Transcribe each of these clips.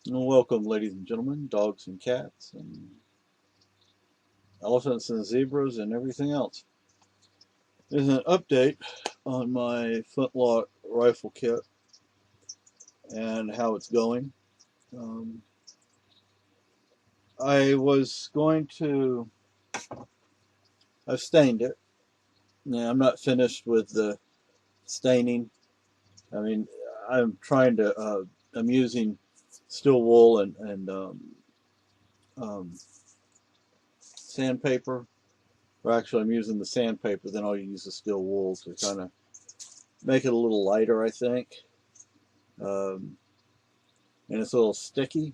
Welcome, ladies and gentlemen, dogs and cats, and elephants and zebras, and everything else. There's an update on my flintlock rifle kit and how it's going. Um, I was going to, I've stained it. Now, I'm not finished with the staining. I mean, I'm trying to, I'm using steel wool and sandpaper. Or actually, I'm using the sandpaper, then I'll use the steel wool to kind of make it a little lighter, I think. Um, and it's a little sticky.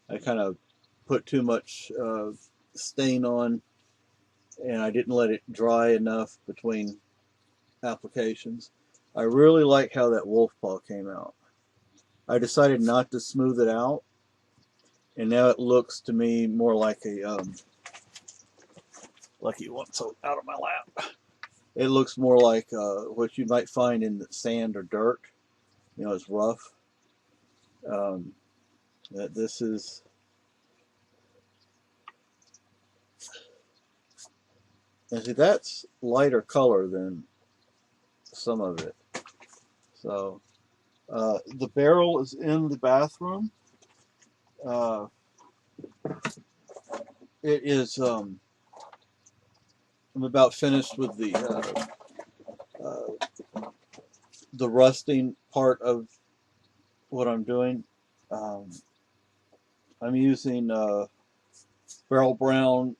I kind of put too much stain on, and I didn't let it dry enough between applications. I really like how that wolf paw came out. I decided not to smooth it out, and now it looks to me more like a lucky one. So out of my lap. It looks more like what you might find in the sand or dirt. You know, it's rough. Um, that this is and see that's lighter color than some of it. So the barrel is in the bathroom. Uh, it is. I'm about finished with the rusting part of what I'm doing. Um, I'm using barrel brown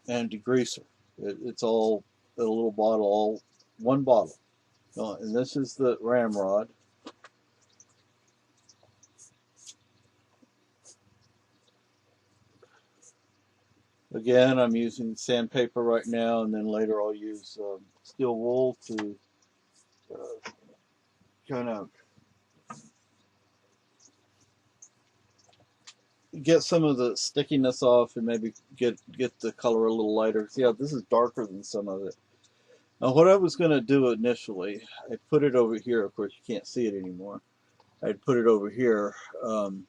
and degreaser. It's all a little bottle, all one bottle. And this is the ramrod. Again, I'm using sandpaper right now, and then later I'll use steel wool to kind of get some of the stickiness off and maybe get the color a little lighter. See how this is darker than some of it. Now, what I was going to do initially, I put it over here. Of course, you can't see it anymore. I'd put it over here. Um,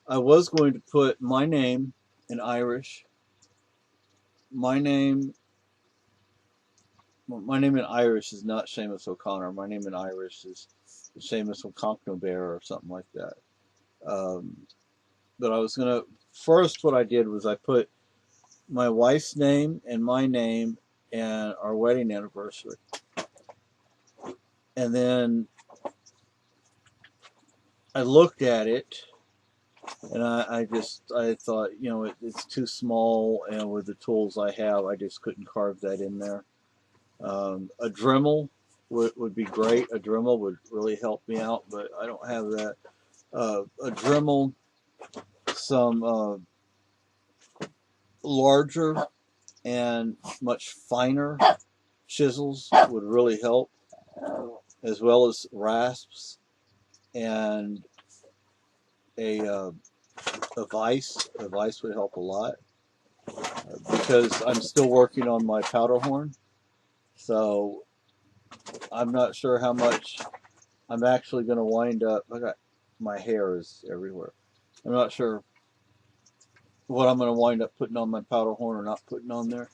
I was going to put my name in Irish. My name, my name in Irish is not Seamus O'Connor. My name in Irish is Seamus O'Conknobear or something like that. Um, but I was going to first. What I did was I put my wife's name and my name and our wedding anniversary. And then I looked at it and I thought, it's too small, and with the tools I have, I just couldn't carve that in there. A Dremel would be great. A Dremel would really help me out, but I don't have that. A Dremel, some larger and much finer chisels would really help, as well as rasps and a a vise. A vise would help a lot because I'm still working on my powder horn, so I'm not sure how much I'm actually going to wind up. I got my hair is everywhere. I'm not sure what I'm going to wind up putting on my powder horn or not putting on there.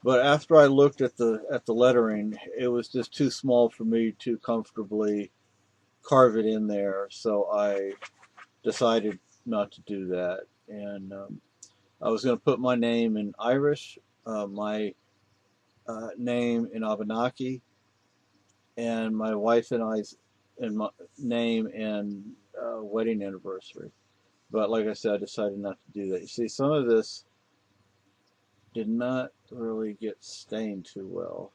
But after I looked at the lettering, it was just too small for me to comfortably carve it in there. So I decided not to do that. And I was going to put my name in Irish, my name in Abenaki, and my wife and I's and my name and wedding anniversary. But like I said, I decided not to do that. You see, some of this did not really get stained too well.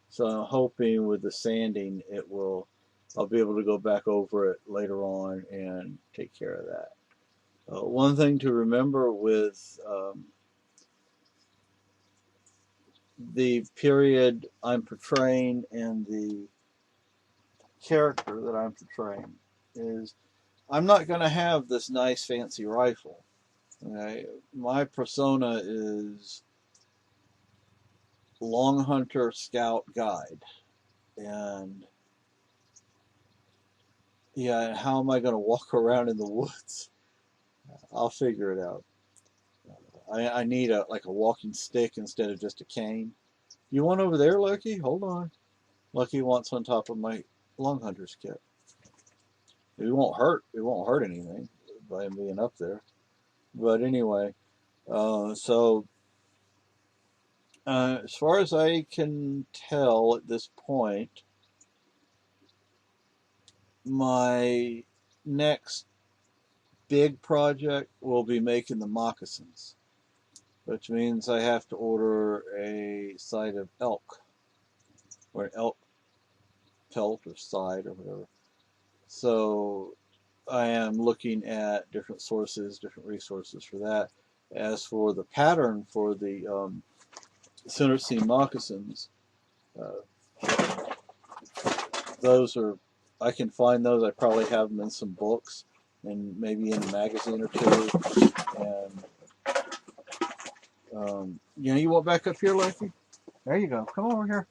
So I'm hoping with the sanding, I'll be able to go back over it later on and take care of that. One thing to remember with the period I'm portraying and the character that I'm portraying is I'm not going to have this nice fancy rifle. Okay? My persona is long hunter, scout, guide, and Yeah, and how am I going to walk around in the woods? I'll figure it out. I need a like a walking stick instead of just a cane. You want over there, Lucky? Hold on. Lucky wants on top of my lung hunter's kit. It won't hurt. It won't hurt anything by him being up there. But anyway, so as far as I can tell at this point, my next big project will be making the moccasins, which means I have to order a side of elk or an elk pelt or side or whatever. So I am looking at different sources, different resources for that. As for the pattern for the center seam moccasins, uh, those are, I can find those. I probably have them in some books and maybe in a magazine or two. And you want back up here, Lucky? There you go. Come over here.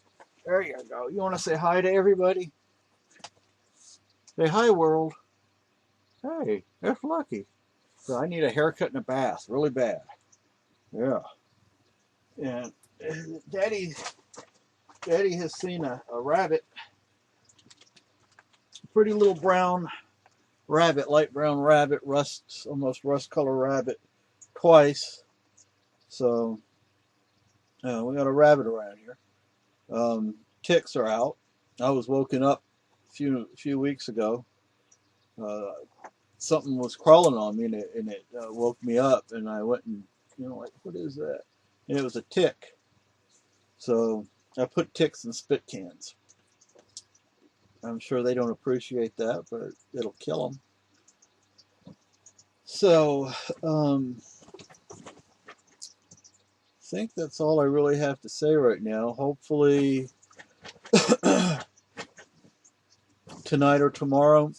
There you go. You want to say hi to everybody? Say hi, world. Hey, that's Lucky. So I need a haircut and a bath, really bad. Yeah. And Daddy has seen a rabbit, pretty little brown rabbit, light brown rabbit, almost rust color rabbit, twice. So we got a rabbit around here. Ticks are out. I was woken up a few weeks ago. Uh, Something was crawling on me, and it woke me up, and I went and like, what is that? And it was a tick. So I put ticks in spit cans. I'm sure they don't appreciate that, but it'll kill them. So I think that's all I really have to say right now. Hopefully tonight or tomorrow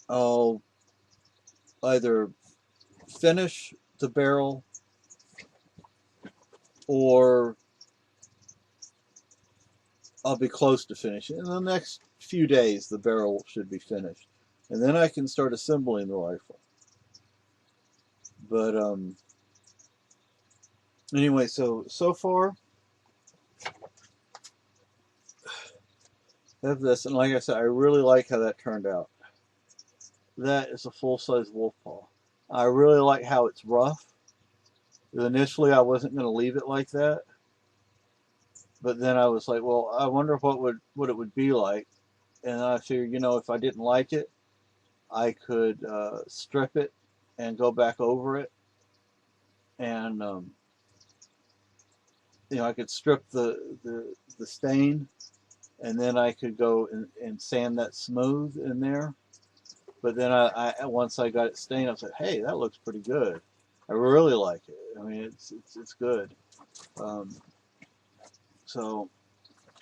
I'll either finish the barrel or I'll be close to finishing. In the next few days, the barrel should be finished. And then I can start assembling the rifle. But anyway, so far, I have this. And like I said, I really like how that turned out. That is a full-size wolf paw. I really like how it's rough. Initially, I wasn't going to leave it like that. But then I was like, well, I wonder what it would be like. And I figured, if I didn't like it, I could strip it and go back over it. And, I could strip the stain, and then I could go and sand that smooth in there. But then I once I got it stained, I said, hey, that looks pretty good. I really like it. I mean, it's good. So,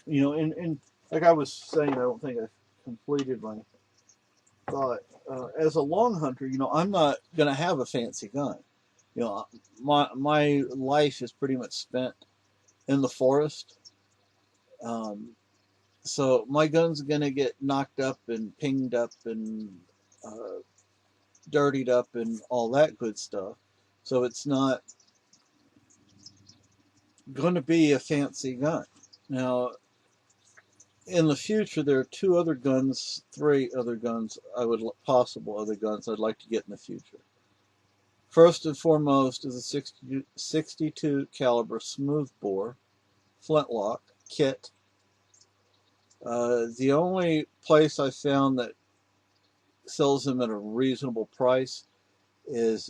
and like I was saying, I don't think I completed my thought. As a long hunter, I'm not going to have a fancy gun. My life is pretty much spent in the forest. So my gun's going to get knocked up and pinged up and dirtied up and all that good stuff. So it's not going to be a fancy gun. Now, in the future, there are three other guns, possible other guns I'd like to get in the future. First and foremost is a 62 caliber smoothbore flintlock kit. The only place I found that sells them at a reasonable price is,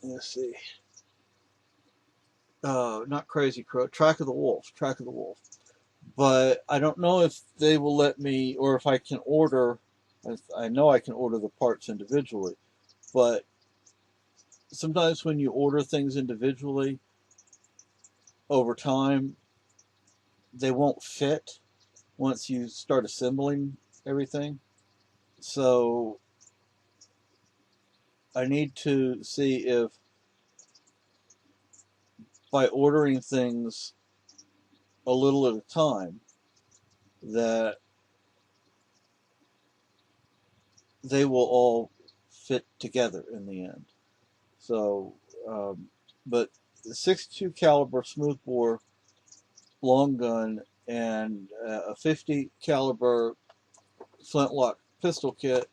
let's see, not Crazy Crow, Track of the Wolf. But I don't know if they will let me, or if I can order. I know I can order the parts individually, but sometimes when you order things individually, over time, they won't fit once you start assembling everything. So I need to see if by ordering things a little at a time, that they will all fit together in the end. So, but the 62 caliber smoothbore long gun and a 50 caliber flintlock pistol kit,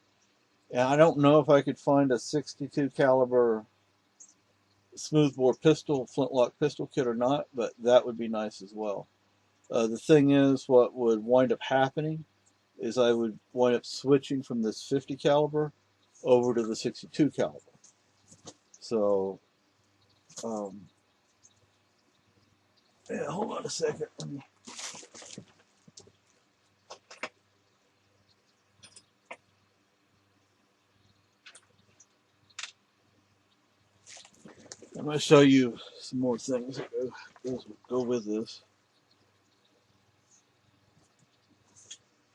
and I don't know if I could find a 62 caliber smoothbore flintlock pistol kit or not, but that would be nice as well. The thing is, what would wind up happening is I would wind up switching from this 50 caliber over to the 62 caliber. So, yeah, hold on a second. I'm going to show you some more things that go with this.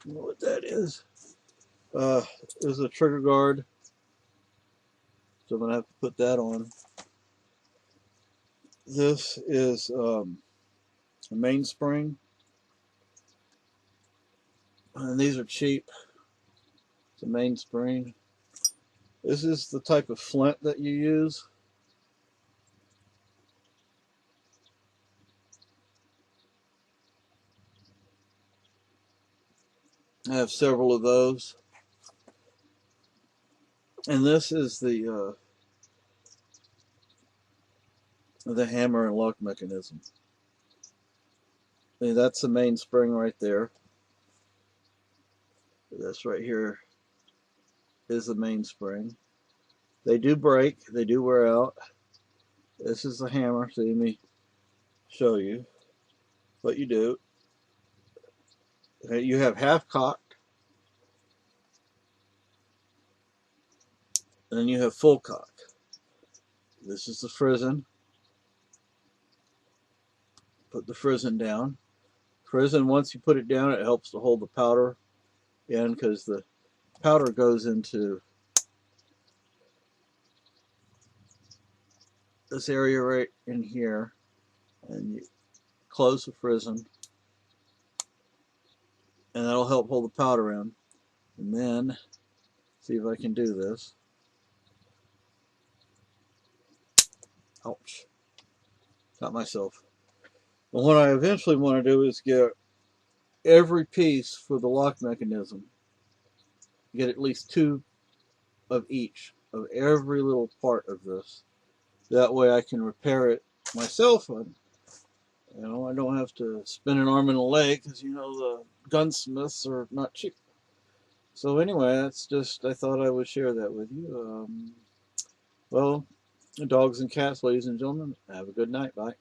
You know what that is? There's a trigger guard, so I'm going to have to put that on. This is a mainspring, and these are cheap. It's a mainspring. This is the type of flint that you use. I have several of those. And this is the hammer and lock mechanism. And that's the mainspring right there. This right here is the mainspring. They do break. They do wear out. This is the hammer. So let me show you what you do. You have half cocked, and then you have full cock. This is the frizzen. Put the frizzen down. Frizzen, once you put it down, it helps to hold the powder in, because the powder goes into this area right in here, and you close the frizzen, and that'll help hold the powder in. And then, see if I can do this. Ouch. Got myself. But what I eventually want to do is get every piece for the lock mechanism. Get at least 2 of each, of every little part of this. That way I can repair it myself. And, I don't have to spend an arm and a leg, because the gunsmiths are not cheap. So anyway, that's just, I thought I would share that with you. Well, dogs and cats, ladies and gentlemen, have a good night. Bye.